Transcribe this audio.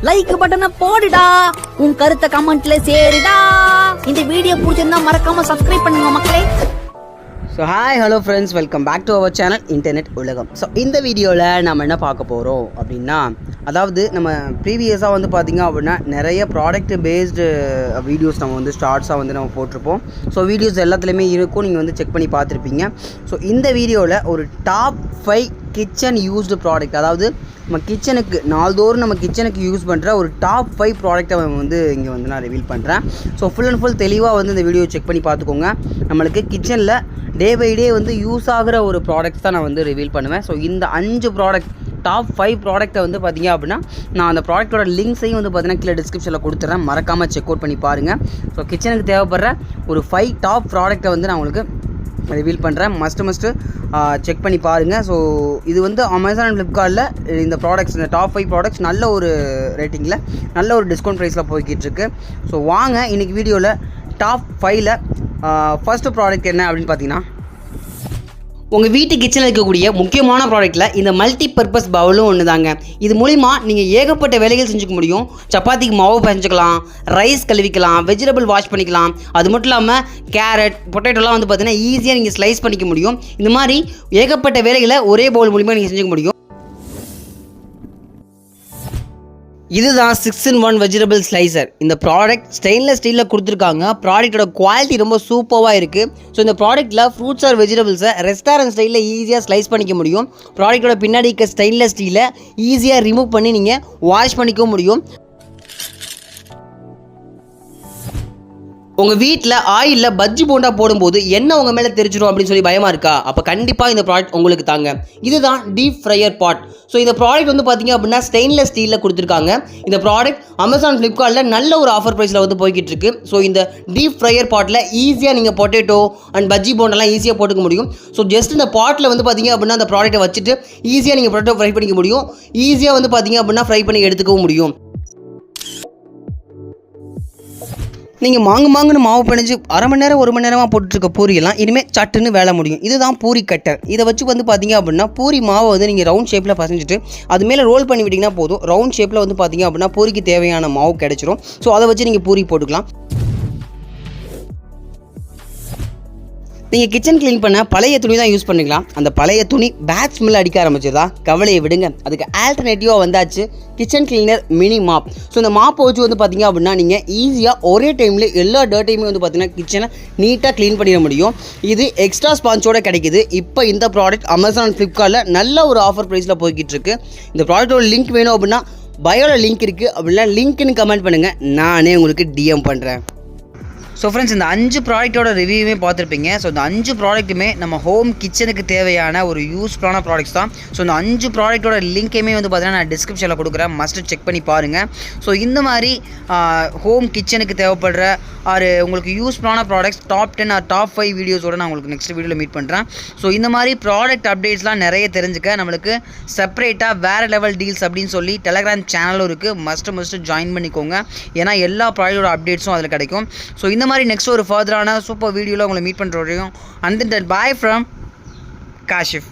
Like பட்டனை போடுடா, உன் கருத்தை கமெண்ட்ல சேருடா. இந்த வீடியோ பிடிச்சிருந்தா மறக்காம சப்ஸ்கிரைப் பண்ணுங்க மக்களே. So hi hello friends, welcome back to our channel internet உலகம். ஸோ இந்த வீடியோவில் நம்ம என்ன பார்க்க போகிறோம் அப்படின்னா, அதாவது நம்ம ப்ரீவியஸாக வந்து பார்த்திங்க அப்படின்னா நிறைய ப்ராடக்ட் பேஸ்டு வீடியோஸ் நம்ம வந்து ஷார்ட்ஸாக வந்து நம்ம போட்டிருப்போம். ஸோ வீடியோஸ் எல்லாத்துலேயுமே இருக்கும், நீங்கள் வந்து செக் பண்ணி பார்த்துருப்பீங்க. ஸோ இந்த வீடியோவில் ஒரு டாப் 5 கிச்சன் யூஸ்டு ப்ராடக்ட், அதாவது நம்ம கிச்சனுக்கு நாள்தோறும் நம்ம கிச்சனுக்கு யூஸ் பண்ணுற ஒரு டாப் 5 ப்ராடக்ட்டை வந்து இங்கே வந்து நான் ரிவீல் பண்ணுறேன். ஸோ ஃபுல் அண்ட் ஃபுல் தெளிவாக வந்து இந்த வீடியோ செக் பண்ணி பார்த்துக்கோங்க. நம்மளுக்கு கிச்சனில் டே பை டே வந்து யூஸ் ஆகிற ஒரு ப்ராடக்ட்ஸ் தான் நான் வந்து ரிவீல் பண்ணுவேன். ஸோ இந்த 5 ப்ராடக்ட் டாப் 5 ப்ராடக்ட்டை வந்து பார்த்திங்க அப்படின்னா நான் அந்த ப்ராடக்ட்டோட லிங்க்ஸையும் வந்து பார்த்தீங்கன்னா கீழே டிஸ்கிரிப்ஷனில் கொடுத்துட்றேன், மறக்காமல் செக் அவுட் பண்ணி பாருங்கள். ஸோ கிச்சனுக்கு தேவைப்படுற ஒரு 5 டாப் ப்ராடக்ட்டை வந்து நான் உங்களுக்கு ரிவீல் பண்ணுறேன். மஸ்ட்டு செக் பண்ணி பாருங்கள். ஸோ இது வந்து அமேசான் அண்ட் ஃப்ளிப்கார்ட்டில் இந்த ப்ராடக்ட்ஸ், இந்த டாப் 5 ப்ராடக்ட்ஸ் நல்ல ஒரு ரேட்டிங்கில் நல்ல ஒரு டிஸ்கவுண்ட் ப்ரைஸில் போய்கிட்டு இருக்கு. ஸோ வாங்க இன்றைக்கி வீடியோவில் டாப் 5ல் ஃபஸ்ட்டு ப்ராடக்ட் என்ன அப்படின்னு பார்த்தீங்கன்னா, உங்கள் வீட்டு கிச்சனில் இருக்கக்கூடிய முக்கியமான ப்ராடக்ட்டில் இந்த மல்டி பர்பஸ் பவுலும் ஒன்று தாங்க. இது மூலிமா நீங்கள் ஏகப்பட்ட வேலைகள் செஞ்சுக்க முடியும். சப்பாத்திக்கு மாவு பஞ்சுக்கலாம், ரைஸ் கழுவிக்கலாம், வெஜிடபிள் வாஷ் பண்ணிக்கலாம். அது மட்டும் இல்லாமல் கேரட், பொட்டேட்டோலாம் வந்து பார்த்தீங்கன்னா ஈஸியாக நீங்கள் ஸ்லைஸ் பண்ணிக்க முடியும். இந்த மாதிரி ஏகப்பட்ட வேலைகளை ஒரே பவுல் மூலிமா நீங்கள் செஞ்சுக்க முடியும். இதுதான் 6-in-1 வெஜிடபிள் ஸ்லைசர். இந்த ப்ராடக்ட் ஸ்டெயின்லெஸ் ஸ்டீலில் கொடுத்துருக்காங்க. ப்ராடக்ட்டோட குவாலிட்டி ரொம்ப சூப்பராக இருக்குது. ஸோ இந்த ப்ராடக்ட்டில் ஃப்ரூட்ஸ் ஆர் வெஜிடபிள்ஸை ரெஸ்டாரண்ட் ஸ்டைலில் ஈஸியாக ஸ்லைஸ் பண்ணிக்க முடியும். ப்ராடக்ட்டோட பின்னாடி இருக்க ஸ்டெயின்லெஸ் ஸ்டீலை ஈஸியாக ரிமூவ் பண்ணி நீங்கள் வாஷ் பண்ணிக்க முடியும். உங்கள் வீட்டில் ஆயிலில் பஜ்ஜி போண்டா போடும்போது என்ன உங்கள் மேலே தெரிஞ்சிடும் அப்படின்னு சொல்லி பயமாக இருக்கா? அப்போ கண்டிப்பாக இந்த ப்ராடக்ட் உங்களுக்கு தாங்க. இதுதான் டீப் ஃப்ரையர் பாட். ஸோ இந்த ப்ராடக்ட் வந்து பார்த்தீங்க அப்படின்னா ஸ்டெயின்லெஸ் ஸ்டீலில் கொடுத்துருக்காங்க. இந்த ப்ராடக்ட் அமேசான் ஃப்ளிப்கார்ட்டில் நல்ல ஒரு ஆஃபர் ப்ரைஸில் வந்து போய்கிட்டு இருக்கு. ஸோ இந்த டீப் ஃப்ரையர் பாட்டில் ஈஸியாக நீங்கள் பொட்டேட்டோ அண்ட் பஜ்ஜி போண்டெல்லாம் ஈஸியாக போட்டுக்க முடியும். ஸோ ஜஸ்ட் இந்த பாட்டில் வந்து பார்த்தீங்க அப்படின்னா அந்த ப்ராடக்ட்டை வச்சுட்டு ஈஸியாக நீங்கள் பொட்டேட்டோ ஃப்ரை பண்ணிக்க முடியும். ஈஸியாக வந்து பார்த்தீங்க அப்படின்னா ஃப்ரை பண்ணி எடுத்துக்கவும் முடியும். நீங்கள் மாங்குன்னு மாவு பிணைஞ்சு அரை மணி நேரம் 1 மணி நேரமாக போட்டுருக்க பூரியெல்லாம் இனிமேல் சட்டுன்னு வேலை முடியும். இதுதான் பூரி கட்டர். இதை வச்சு வந்து பார்த்தீங்க அப்படின்னா பூரி மாவை வந்து நீங்கள் ரவுண்ட் ஷேப்பில் பசஞ்சிட்டு அது மேலே ரோல் பண்ணி விட்டிங்கன்னா போதும். ரவுண்ட் ஷேப்பில் வந்து பார்த்தீங்க அப்படின்னா பூரிக்கு தேவையான மாவு கிடச்சிரும். ஸோ அதை வச்சு நீங்கள் பூரி போட்டுக்கலாம். நீங்கள் கிச்சன் க்ளீன் பண்ண பழைய துணி தான் யூஸ் பண்ணிக்கலாம். அந்த பழைய துணி பேட் ஸ்மெல் அடிக்க ஆரம்பிச்சிருதா? கவலையை விடுங்க, அதுக்கு ஆல்டர்னேட்டிவாக வந்தாச்சு kitchen cleaner mini mop. So இந்த மாப்பை வச்சு வந்து பார்த்திங்க அப்படின்னா நீங்கள் ஈஸியாக ஒரே டைமில் எல்லா டர்ட்டையுமே வந்து பார்த்திங்கன்னா கிச்சனை நீட்டாக க்ளீன் பண்ணிட முடியும். இது எக்ஸ்ட்ரா ஸ்பான்ச்சோடு கிடைக்கிது. இப்போ இந்த ப்ராடக்ட் அமேசான் ஃப்ளிப்கார்ட்டில் நல்ல ஒரு ஆஃபர் ப்ரைஸில் போய்கிட்டு இருக்கு. இந்த ப்ராடக்ட்டோட லிங்க் வேணும் அப்படின்னா பயோவில் லிங்க் இருக்குது, அப்படின்னா லிங்க்னு கமெண்ட் பண்ணுங்கள், நானே உங்களுக்கு டிஎம் பண்ணுறேன். ஸோ ஃப்ரெண்ட்ஸ், இந்த 5 ப்ராடக்ட்டோட ரிவ்யூவே பார்த்துருப்பீங்க. ஸோ இந்த 5 ப்ராடக்ட்டுமே நம்ம ஹோம் கிச்சனுக்கு தேவையான ஒரு யூஸ்ஃபுல்லான ப்ராடக்ட்ஸ் தான். ஸோ இந்த 5 ப்ராடக்ட்டோட லிங்க்கையுமே வந்து பார்த்தீங்கன்னா நான் டிஸ்கிரிப்ஷனில் கொடுக்குறேன், மஸ்ட்டு செக் பண்ணி பாருங்கள். ஸோ இந்த மாதிரி ஹோம் கிச்சனுக்கு தேவைப்படுற ஒரு உங்களுக்கு யூஸ்ஃபுல்லான ப்ராடக்ட்ஸ் டாப் 10 ஆர் டாப் 5 வீடியோஸோடு நான் உங்களுக்கு நெக்ஸ்ட் வீடியோவில் மீட் பண்ணுறேன். ஸோ இந்த மாதிரி ப்ராடக்ட் அப்டேட்ஸ்லாம் நிறைய தெரிஞ்சுக்க நம்மளுக்கு செப்பரேட்டாக வேறு லெவல் டீல்ஸ் அப்படின்னு சொல்லி டெலகிராம் சேனலும் இருக்குது. மஸ்ட்டு ஜாயின் பண்ணிக்கோங்க, ஏன்னா எல்லா ப்ராடக்ட்டோட அப்டேட்ஸும் அதில் கிடைக்கும். ஸோ இந்த மாதிரி நெக்ஸ்ட் ஒரு ஃபர்தரான சூப்பர் வீடியோவில் உங்களை மீட் பண்ணுற வரையும் and then bye from Kashif.